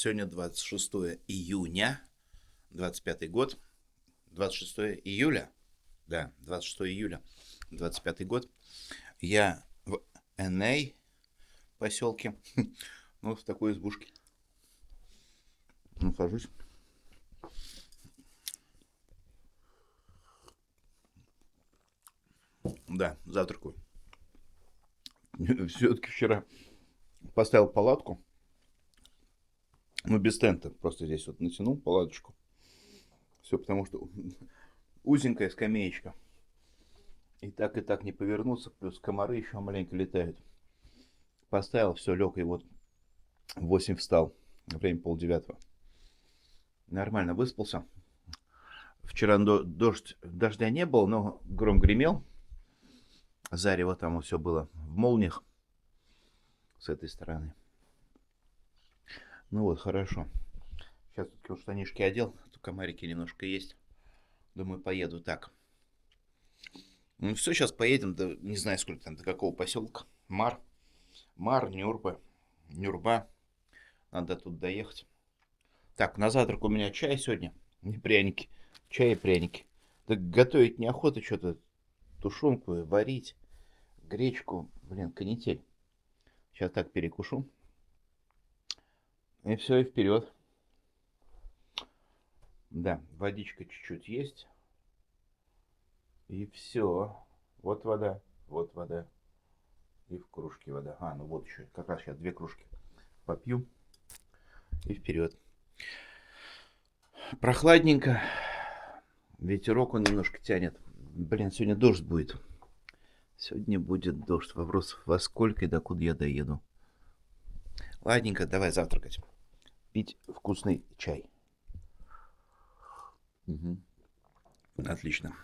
Сегодня 26 июня, 25 год. 26 июля, да, 26 июля, 25 год. Я в Эней поселке, ну, в такой избушке нахожусь. Да, завтракаю. Все-таки вчера поставил палатку. Ну, без тента. Просто здесь вот натянул палаточку. Все потому, что узенькая скамеечка. И так не повернуться. Плюс комары еще маленько летают. Поставил, все, лег, и вот в 8 встал. Время 8:30. Нормально выспался. Вчера дождя не было, но гром гремел. Зарево там все было в молниях с этой стороны. Ну вот, хорошо. Сейчас тут штанишки одел, тут комарики немножко есть. Думаю, поеду так. Ну все, сейчас поедем, до, не знаю сколько там, до какого поселка. Мар, Нюрба. Надо тут доехать. Так, на завтрак у меня чай сегодня. Не пряники. Чай и пряники. Так готовить неохота что-то. Тушенку варить. Гречку. Блин, канитель. Сейчас так перекушу. И все, и вперед. Да, водичка чуть-чуть есть. И все. Вот вода. Вот вода. И в кружке вода. А, ну вот еще. Как раз сейчас 2 кружки попью. И вперед. Прохладненько. Ветерок он немножко тянет. Блин, сегодня дождь будет. Сегодня будет дождь. Вопрос, во сколько и докуда я доеду. Ладненько, давай завтракать. Пить вкусный чай. Угу. Отлично.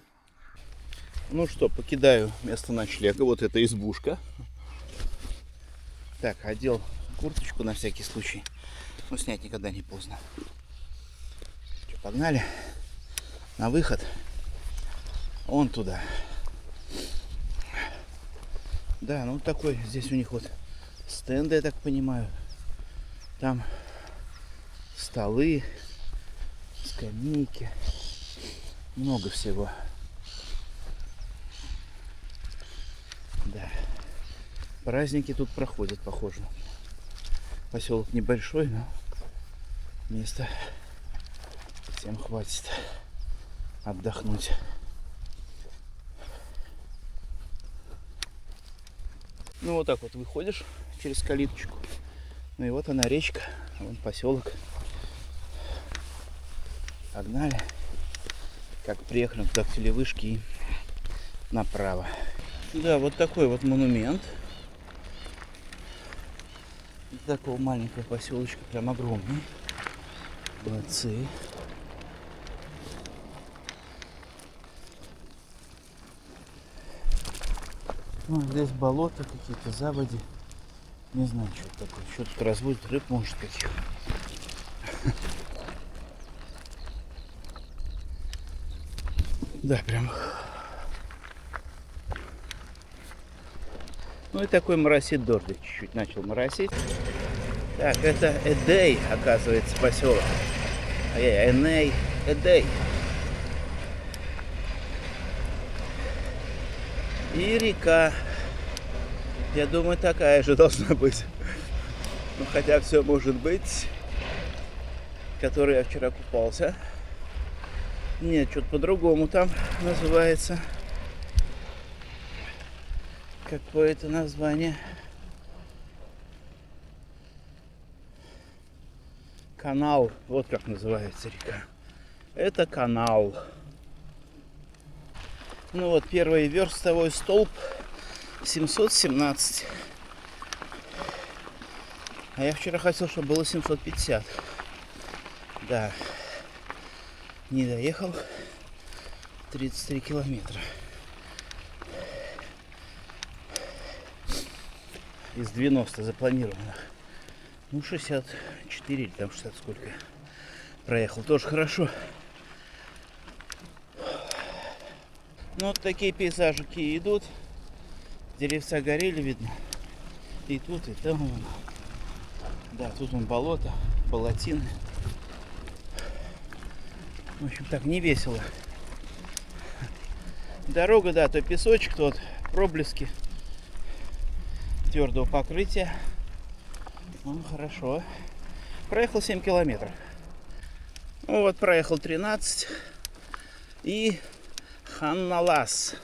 Ну что, покидаю место ночлега. Вот эта избушка. Так, одел курточку на всякий случай. Но снять никогда не поздно. Что, погнали на выход. Вон туда. Да, ну такой, здесь у них вот стенды, я так понимаю. Там столы, скамейки. Много всего. Да. Праздники тут проходят, похоже. Поселок небольшой, но места всем хватит отдохнуть. Ну вот так вот выходишь через калиточку. Ну и вот она речка, вон поселок. Погнали. Как приехали туда к телевышке и направо. Да, вот такой вот монумент. Такого маленького поселочка, прям огромный. Молодцы. Ну, здесь болото, какие-то заводи. Не знаю, что это такое. Что тут разводят рыб, может, каких. Да, прям. Ну и такой моросит дождик. Чуть-чуть начал моросить. Так, это Эдей, оказывается, поселок. Эней, Эдей. И река. Я думаю, такая же должна быть. Ну, хотя все может быть. Который я вчера купался. Нет, что-то по-другому там называется. Какое это название? Канал. Вот как называется река. Это канал. Ну вот первый верстовой столб 717. А я вчера хотел, чтобы было 750. Да. Не доехал. 33 километра. Из 90 запланированных. Ну, 64 или там 60 сколько. Проехал. Тоже хорошо. Ну, вот такие пейзажики идут. Деревца горели, видно. И тут, и там. Да, тут вон болото, болотины. В общем, так не весело. Дорога, да, то песочек, то вот проблески твердого покрытия. Ну, хорошо. Проехал 7 километров. Ну, вот проехал 13. И Ханалас.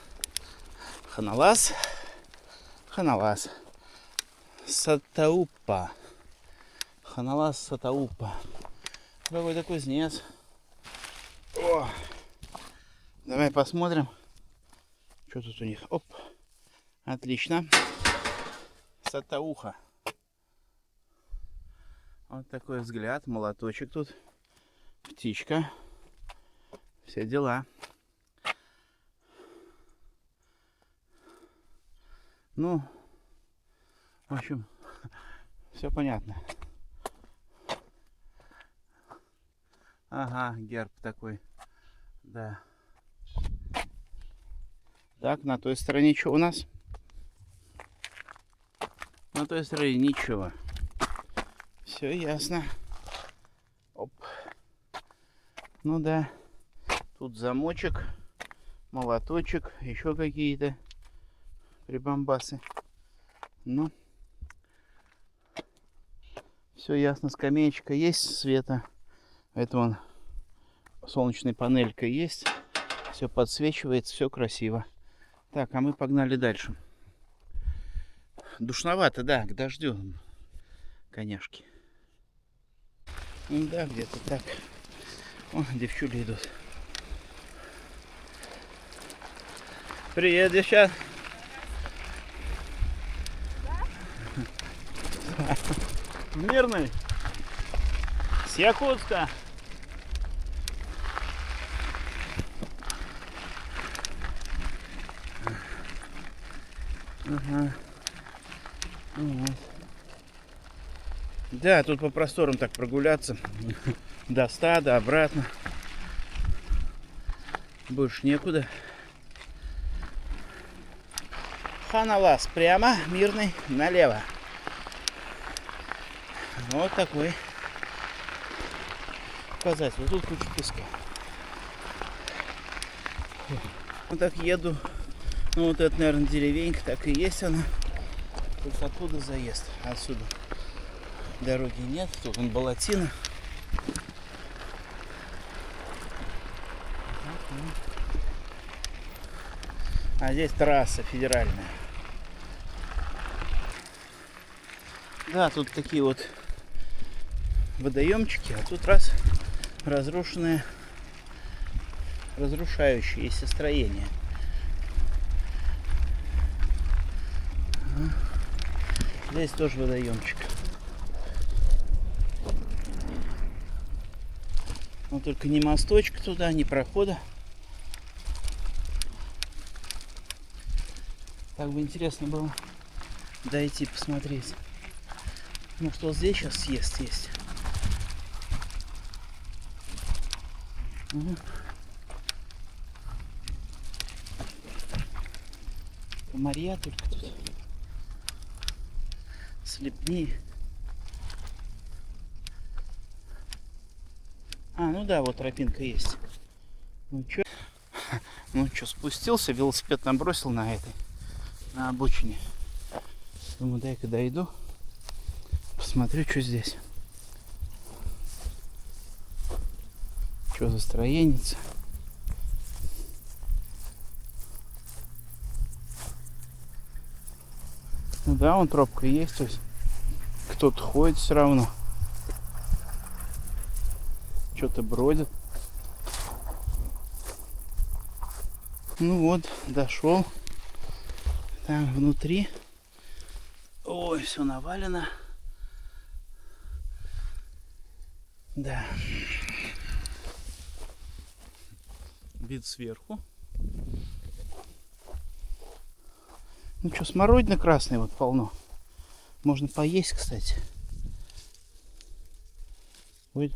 Ханалас. Ханалас. Сатаупа. Ханалас Сатаупа. Какой-то кузнец. О! Давай посмотрим, что тут у них. Оп. Отлично. Сатауха. Вот такой взгляд. Молоточек тут. Птичка. Все дела. Ну, в общем, все понятно. Ага, герб такой. Да. Так, на той стороне что у нас? На той стороне ничего. Все ясно. Оп. Ну да. Тут замочек, молоточек, еще какие-то прибамбасы. Ну, все ясно. Скамеечка есть, света. Это вон солнечная панелька есть. Все подсвечивается, все красиво. Так, а мы погнали дальше. Душновато, да, к дождю, коняшки. Ну да, где-то так. О, девчули идут. Привет, девчат. Мирный. С Якутска. Ага. Вот. Да, тут по просторам так прогуляться. До стада, обратно. Больше некуда. Ханалас прямо, Мирный налево. Вот такой показатель. Вот тут куча песка. Вот так еду. Ну вот это, наверное, деревенька, так и есть она. Только оттуда заезд. Отсюда дороги нет. Тут он болотина. А здесь трасса федеральная. Да, тут такие вот водоемчики, а тут раз разрушенные, разрушающиеся строения. Здесь тоже водоемчик. Но только ни мосточка туда, ни прохода. Так бы интересно было дойти посмотреть. Ну что здесь сейчас съезд есть. Угу. Комарья только тут. Слепни. А, ну да, вот тропинка есть. Ну чё? Ну чё, спустился, велосипед нам бросил на этой, на обочине. Думаю, дай-ка дойду. Посмотрю, что здесь. Что за строеница. Ну да, вон тропка есть, то есть кто-то ходит все равно. Что-то бродит. Ну вот, дошел. Там внутри. Ой, все навалено. Да. Вид сверху. Ну что, смородина красная вот полно. Можно поесть, кстати. Ой.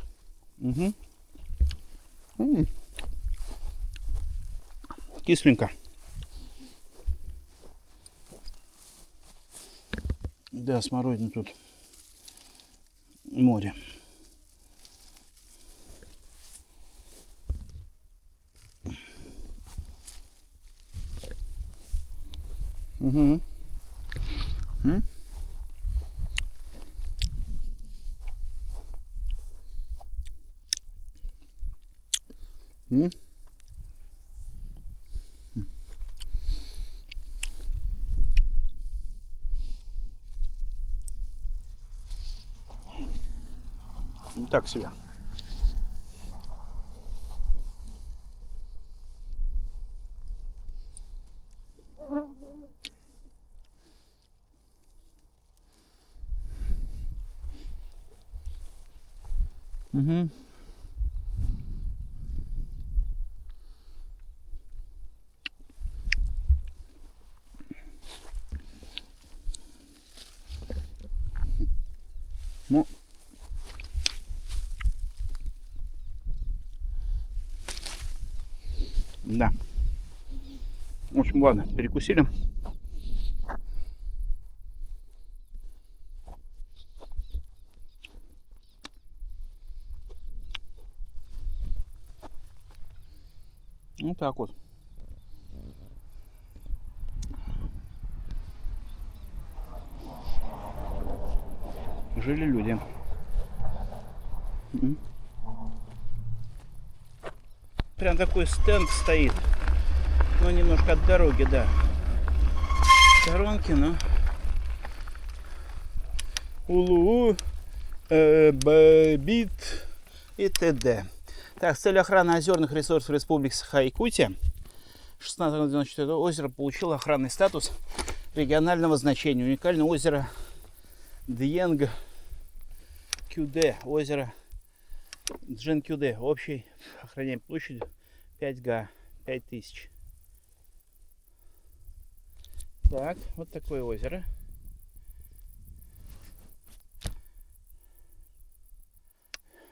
Угу. Кисленько. Да, смородина тут море. Угу. Так себе. Угу. Ну, да. В общем, ладно, перекусили. Ну так вот. Жили люди. Прям такой стенд стоит. Ну, немножко от дороги, да. В сторонке, но... Улуу, Бит и т.д. Так, с целью охраны озерных ресурсов Республики Саха-Якутия 16.94 озеро получило охранный статус регионального значения. Уникальное озеро Дьенг Кюде, озеро Джин Кюде, общей охраняемой площадью 5 га, 5000. Так, вот такое озеро.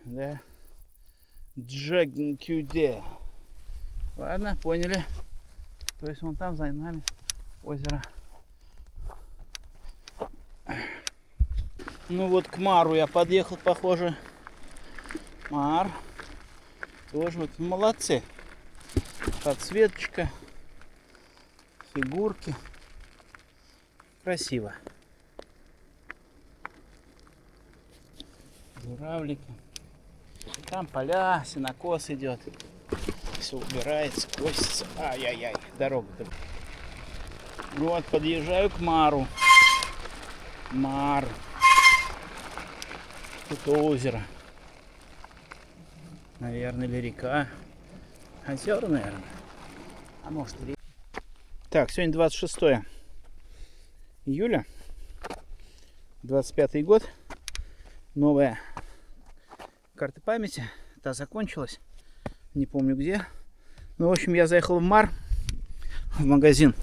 Да. Джин Кюде. Ладно, поняли. То есть вон там за нами озеро. Ну вот к Мару я подъехал, похоже. Мар. Тоже вот молодцы. Подсветочка. Фигурки. Красиво. Журавлики. Там поля, сенокос идет. Все убирается, косится. Ай-яй-яй, дорога-то. Вот, подъезжаю к Мару. Мар. Тут озеро. Наверное, или река. Озера, наверное. А может и река. Так, сегодня 26 июля. 25 год. Новая карта памяти. Та закончилась. Не помню где. Ну, в общем, я заехал в Мар. В магазин.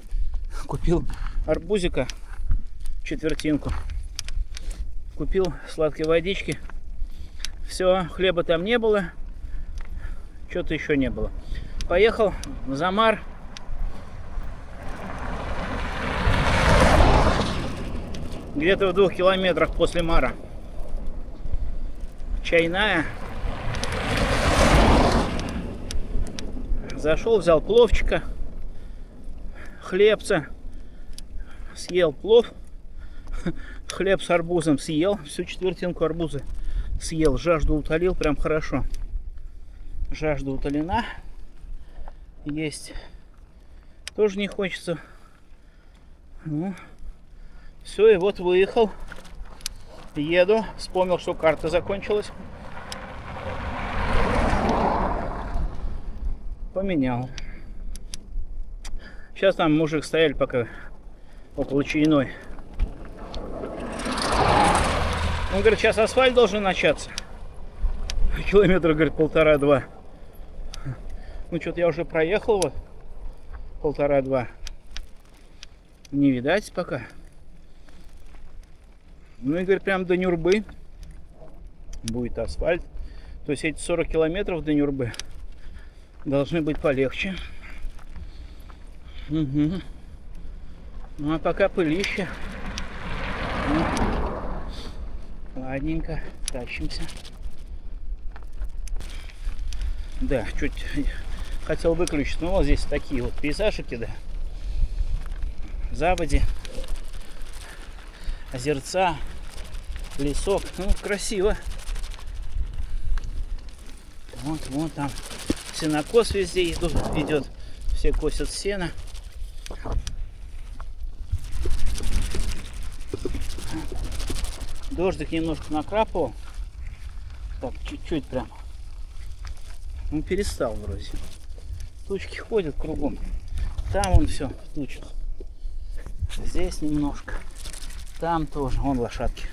Купил арбузика. Четвертинку. Купил сладкой водички. Все, хлеба там не было. Что-то еще не было. Поехал за Мар. Где-то в 2 километрах после Мара. Чайная. Зашел, взял пловчика, хлебца. Съел плов. Хлеб с арбузом съел. Всю четвертинку арбуза съел. Жажду утолил прям хорошо. Жажда утолена. Есть тоже не хочется. Ну, все, и вот выехал. Еду. Вспомнил, что карта закончилась. Поменял. Сейчас там мужик стояли пока около чайной. Он говорит, сейчас асфальт должен начаться. Километра, говорит, 1,5-2. Ну, что-то я уже проехал вот 1,5-2. Не видать пока. Ну, и, говорит, прям до Нюрбы будет асфальт. То есть эти 40 километров до Нюрбы должны быть полегче. Угу. Ну, а пока пылище. Ладненько, тащимся. Да, чуть хотел выключить, но вот здесь такие вот пейзажики, да. Заводи, озерца, лесок. Ну, красиво. Вот, вон там сенокос везде идет. Все косят сено. Дождик немножко накрапывал. Так, чуть-чуть прям. Ну, перестал вроде. Тучки ходят кругом. Там он все в тучах. Здесь немножко. Там тоже. Вон лошадки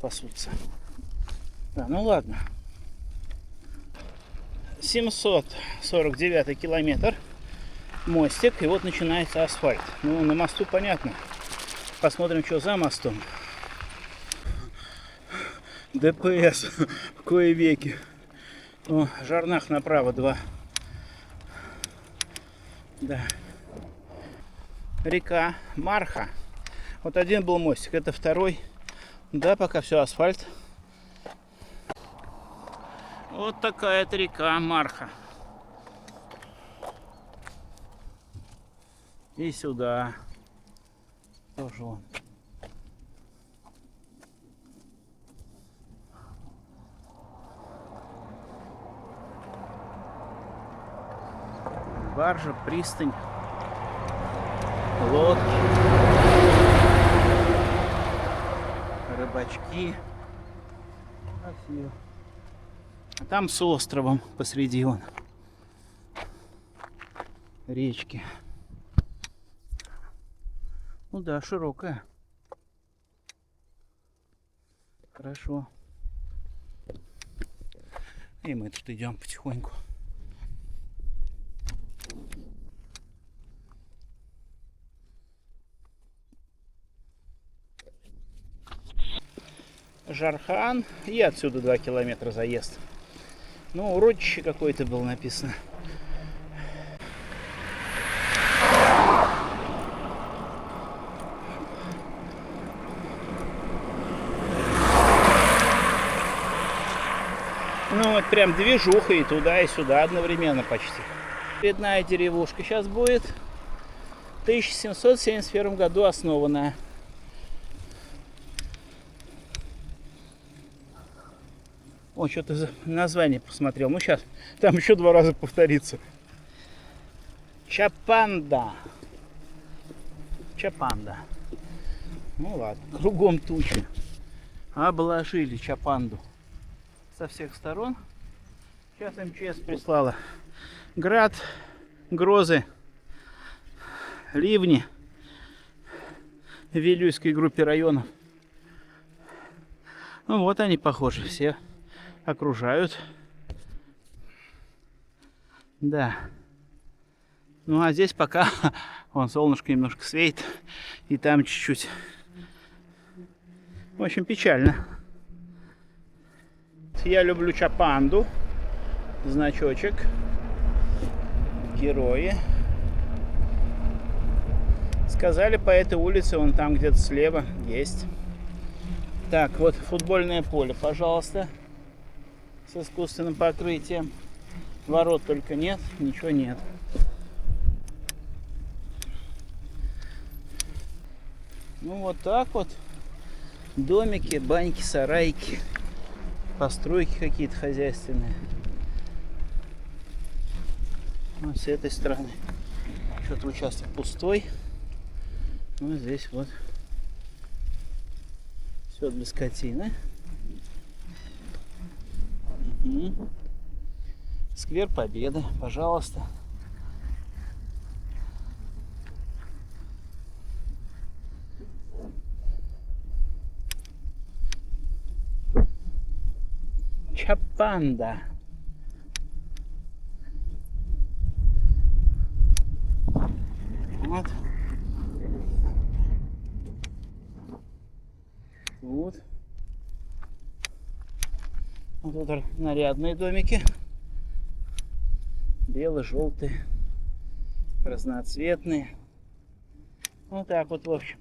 пасутся. Да, ну ладно. 749 километр. Мостик. И вот начинается асфальт. Ну, на мосту понятно. Посмотрим, что за мостом. ДПС. В кое веки. О, Жарнах направо 2. Да. Река Марха. Вот один был мостик, это второй. Да, пока все асфальт. Вот такая-то река Марха. И сюда. Тоже вон. Баржа, пристань, лодки, рыбачки. Красиво. А там с островом посреди он. Речки. Ну да, широкая. Хорошо. И мы тут идем потихоньку. Жархан. И отсюда 2 километра заезд. Ну, урочище какое-то было написано. Ну, вот прям движуха и туда, и сюда одновременно почти. Очередная деревушка сейчас будет. В 1771 году основанная. О, что-то за название посмотрел. Ну, сейчас там еще 2 раза повторится. Чапанда. Чапанда. Ну ладно, кругом тучи. Обложили Чапанду со всех сторон. Сейчас МЧС прислала град, грозы, ливни в Вилюйской группе районов. Ну вот они, похожи, все окружают. Да. Ну а здесь пока вон солнышко немножко светит, и там чуть-чуть. В общем, печально. Я люблю Чапанду. Значочек. Герои. Сказали, по этой улице, он там где-то слева есть. Так, вот футбольное поле, пожалуйста. С искусственным покрытием. Ворот только нет, ничего нет. Ну вот так вот. Домики, баньки, сарайки. Постройки какие-то хозяйственные. Вот с этой стороны. Что-то участок пустой. Ну здесь вот. Все для скотины. Угу. Сквер Победы, пожалуйста. Чапанда. Вот. Вот. Вот тут нарядные домики. Белые, желтые, разноцветные. Вот так вот, в общем.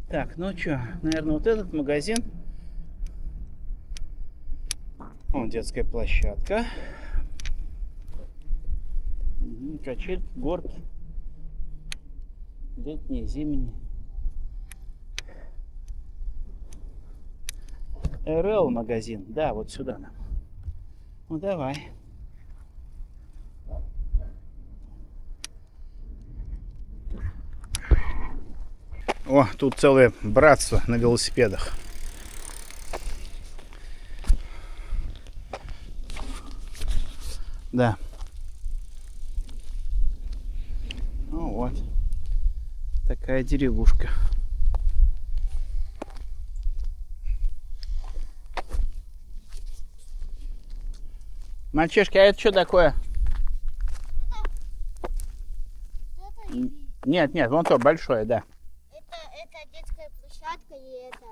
Так, ну что, наверное, вот этот магазин. Вон детская площадка. Качельки, горки. Летние, зимние. РЛ магазин. Да, вот сюда нам. Ну давай. О, тут целое братство на велосипедах. Да. Ну вот. Такая деревушка. Мальчишки, а это что такое? Нет, нет, вон то большое, да. Это детская площадка и это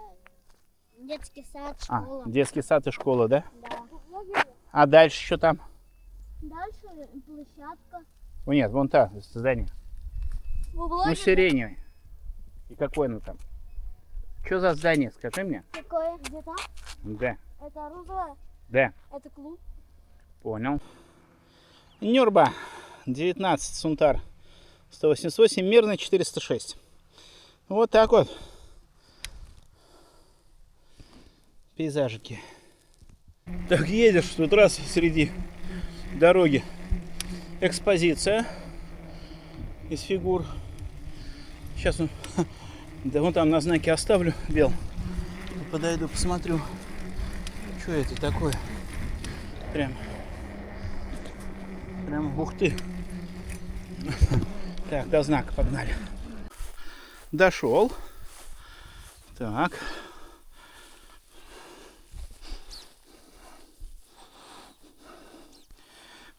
детский сад, школа. Детский сад и школа, да? Да. А дальше что там? Дальше площадка. О, нет, вон та здание. Ну, сиреневый. И какое оно там? Что за здание, скажи мне? Какое? Где там? Да. Это розовое? Да. Это клуб? Понял. Нюрба, 19, Сунтар, 188, Мирный, 406. Вот так вот. Пейзажики. Так едешь, тут раз среди дороги экспозиция из фигур. Сейчас да вон там на знаке оставлю бел. Подойду, посмотрю, что это такое. Прям, ух ты. Так, до знака погнали. Дошел. Так.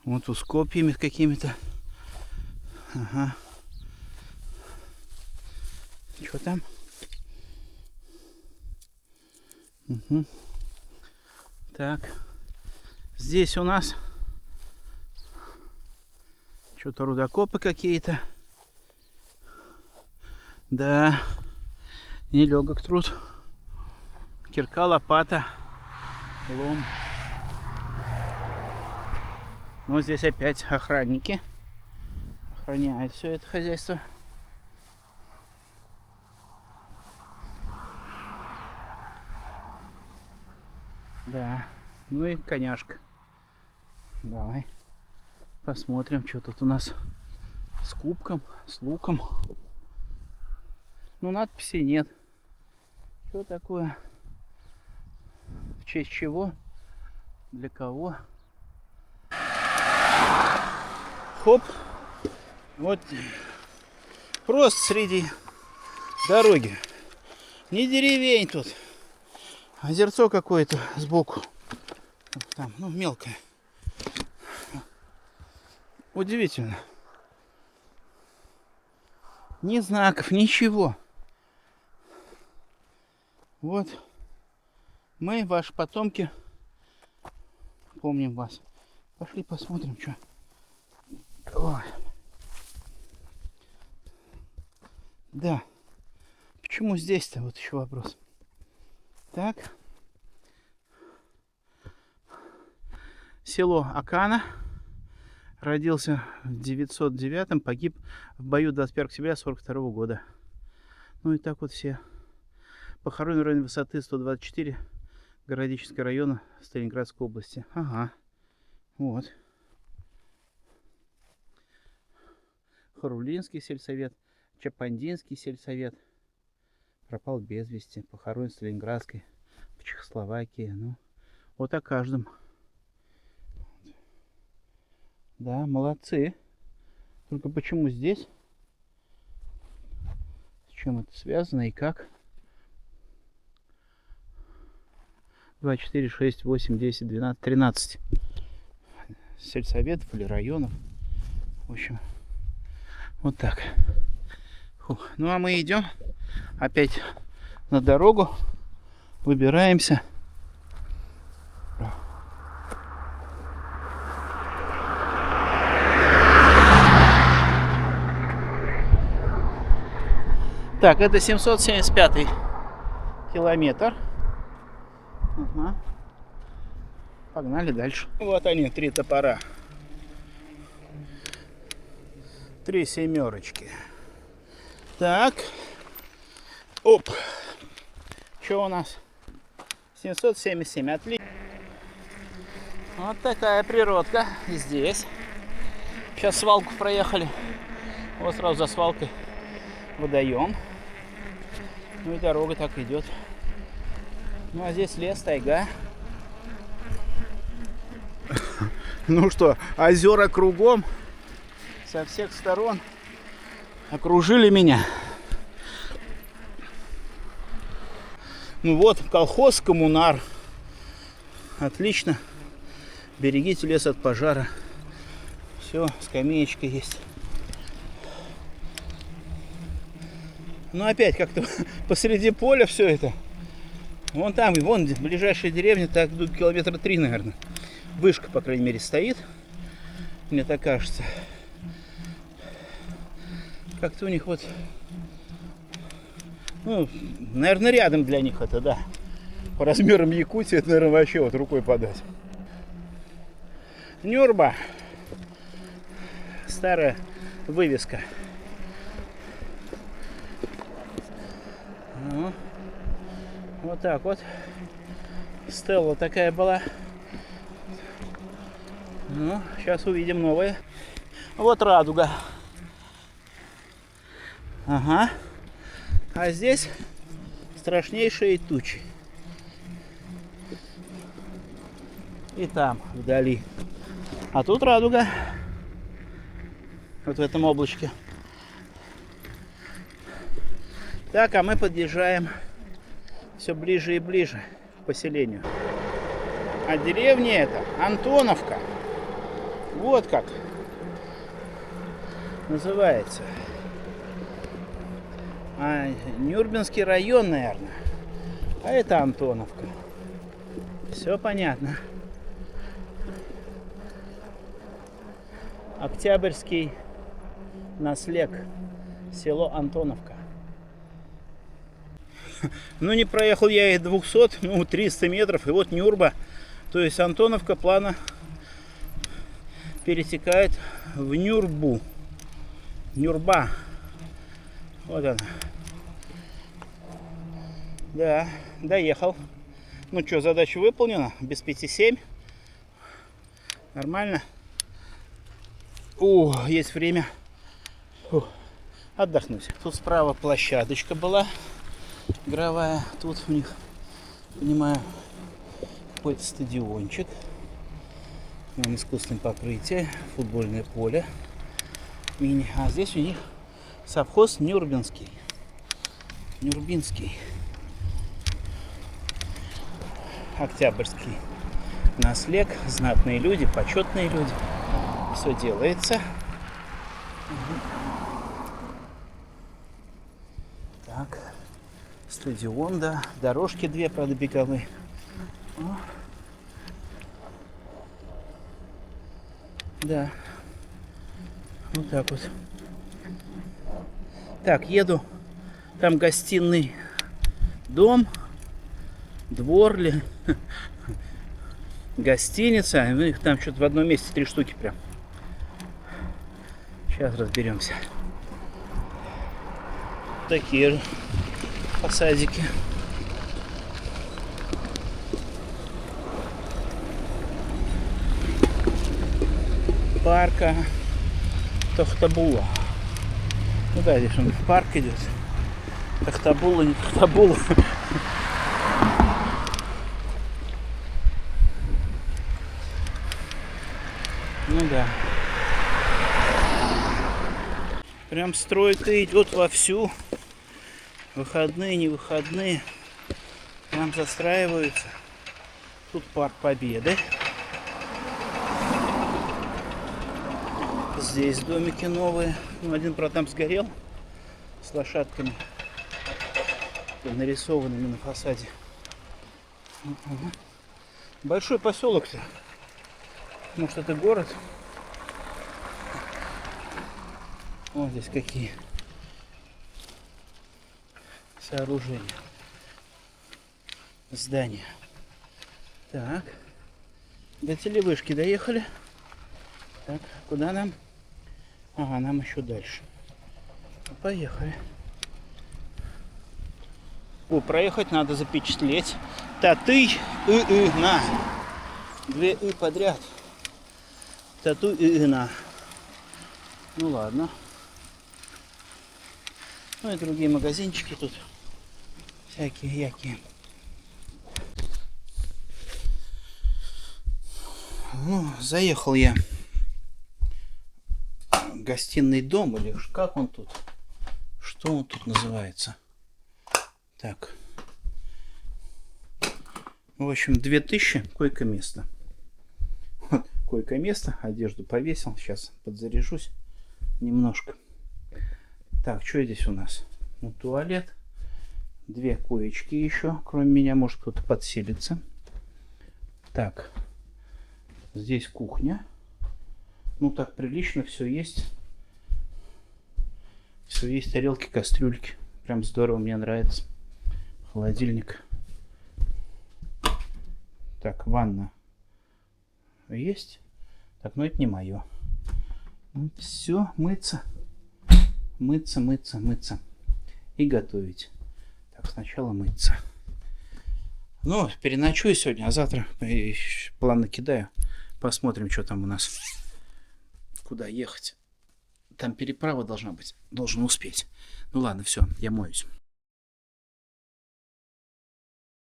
Вот тут с копьями какими-то. Ага. Что там? Угу. Так. Здесь у нас что-то рудокопы какие-то. Да. Нелегок труд. Кирка, лопата, лом. Ну, здесь опять охранники. Охраняют все это хозяйство. Да. Ну и коняшка. Давай посмотрим, что тут у нас с кубком, с луком. Ну, надписи нет. Что такое? В честь чего? Для кого? Хоп. Вот просто среди дороги. Не деревень тут. Озерцо какое-то сбоку. Там, ну, мелкое. Удивительно. Ни знаков, ничего. Вот. Мы, ваши потомки, помним вас. Пошли посмотрим, что. Ой. Да. Почему здесь-то? Вот еще вопрос. Так. Село Акана. Родился в 909-м, погиб в бою 21 октября 1942 года. Ну и так вот все. Похоронен в районе высоты 124 Городического района Сталинградской области. Ага. Вот. Харулинский сельсовет, Чапандинский сельсовет. Пропал без вести. Похоронен в Сталинградской, в Чехословакии. Ну, вот о каждом. Да, молодцы. Только почему здесь? С чем это связано и как? 2, 4, 6, 8, 10, 12, 13 сельсоветов или районов. В общем, вот так. Фух. Ну а мы идем опять на дорогу. Выбираемся. Так, это 775 километр. Ага. Погнали дальше. Вот они, 3 топора. 3 семерочки. Так. Оп. Что у нас? 777. Отлично. Вот такая природка здесь. Сейчас свалку проехали. Вот сразу за свалкой водоем. Ну и дорога так идет. Ну а здесь лес, тайга. Ну что, озера кругом. Со всех сторон окружили меня. Ну вот, колхоз «Коммунар». Отлично. Берегите лес от пожара. Все, скамеечка есть. Ну опять как-то посреди поля все это. Вон там, вон ближайшая деревня, так километра 3, наверное. Вышка, по крайней мере, стоит. Мне так кажется. Как-то у них вот... Ну, наверное, рядом для них это, да. По размерам Якутии это, наверное, вообще вот рукой подать. Нюрба. Старая вывеска. Ну, вот так вот. Стелла такая была. Ну, сейчас увидим новое. Вот радуга. Ага. А здесь страшнейшие тучи. И там, вдали. А тут радуга. Вот в этом облачке. Так, а мы подъезжаем все ближе и ближе к поселению. А деревня это Антоновка. Вот как называется. А Нюрбинский район, наверное. А это Антоновка. Все понятно. Октябрьский наслег. Село Антоновка. Ну, не проехал я и 200, ну, 300 метров. И вот Нюрба. То есть Антоновка плавно перетекает в Нюрбу. Нюрба. Вот она. Да, доехал. Ну что, задача выполнена. Без 5-7. Нормально. О, есть время отдохнуть. Тут справа площадочка была игровая. Тут у них, понимаю, какой-то стадиончик. Там искусственное покрытие, футбольное поле. Мини. А здесь у них совхоз Нюрбинский. Нюрбинский. Октябрьский наслег. Знатные люди, почетные люди. Все делается. Так. Стадион, да. Дорожки 2, правда, беговые. Да. Вот так вот. Так, еду. Там гостиный дом. Двор ли. Гостиница. Ну, их там что-то в одном месте 3 штуки прям. Сейчас разберемся. Такие же фасадики. Парка Тохтабула. Ну да, здесь он в парк идет. Тохтабула, не Тохтабула. Ну да. Прям стройка идет вовсю. Выходные, не выходные. Прям застраиваются. Тут парк Победы. Здесь домики новые. Ну, один, правда, там сгорел. С лошадками. Нарисованными на фасаде. Угу. Большой поселок-то. Может, это город? Вот здесь какие сооружение. Здание. Так. До телевышки доехали. Так, куда нам? Ага, нам еще дальше. Поехали. О, проехать надо запечатлеть. Таты на. 2 и подряд. Тату и на. Ну ладно. Ну и другие магазинчики тут. Всякие. Ну, заехал я в гостиный дом, или как он тут? Что он тут называется? Так. В общем, 2000 койко-место. Вот, койко-место, одежду повесил. Сейчас подзаряжусь немножко. Так, что здесь у нас? Ну, туалет. 2 коечки еще, кроме меня, может кто-то подселится. Так. Здесь кухня. Ну, так прилично все есть. Все есть, тарелки, кастрюльки. Прям здорово, мне нравится. Холодильник. Так, ванна есть. Так, ну это не мое. Ну, все, мыться. Мыться. И готовить. Так, сначала мыться. Ну, переночую сегодня, а завтра план накидаю. Посмотрим, что там у нас. Куда ехать. Там переправа должна быть. Должен успеть. Ну ладно, все, я моюсь.